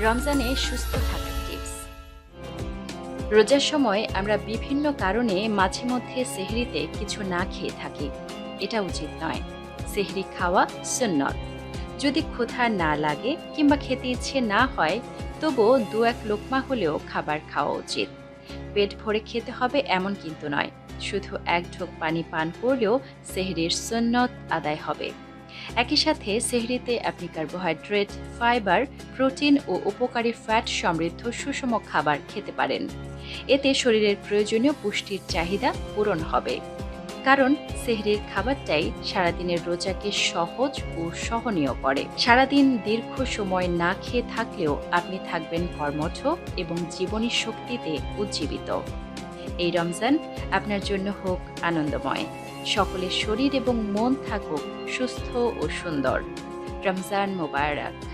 রমজানে সুস্থ থাকার টিপস। রোজার সময় আমরা বিভিন্ন কারণে মাঝে মধ্যে সেহরিতে কিছু না খেয়ে থাকি। এটা উচিত নয়। সেহরি খাওয়া সুন্নত। যদি ক্ষুধা না লাগে কিংবা খেতে ইচ্ছে না হয়, তবুও দু এক লোকমা হলেও খাবার খাওয়া উচিত। পেট ভরে খেতে হবে এমন কিন্তু নয়। শুধু এক ঢোক পানি পান করলেও সেহরির সুন্নত আদায় হবে। একই সাথে সেহরিতে আপনি কার্বোহাইড্রেট, ফাইবার, প্রোটিন ও উপকারী ফ্যাট সমৃদ্ধ সুষম খাবার খেতে পারেন। এতে শরীরের প্রয়োজনীয় পুষ্টির চাহিদা পূরণ হবে। কারণ সেহরির খাবারটাই সারাদিনের রোজাকে সহজ ও সহনীয় করে। সারাদিন দীর্ঘ সময় না খেয়ে থাকলেও আপনি থাকবেন কর্মঠ এবং জীবনী শক্তিতে উজ্জীবিত। এই রমজান আপনার জন্য হোক আনন্দময়। সকলের শরীর এবং মন থাকুক সুস্থ ও সুন্দর। রমজান মোবারক।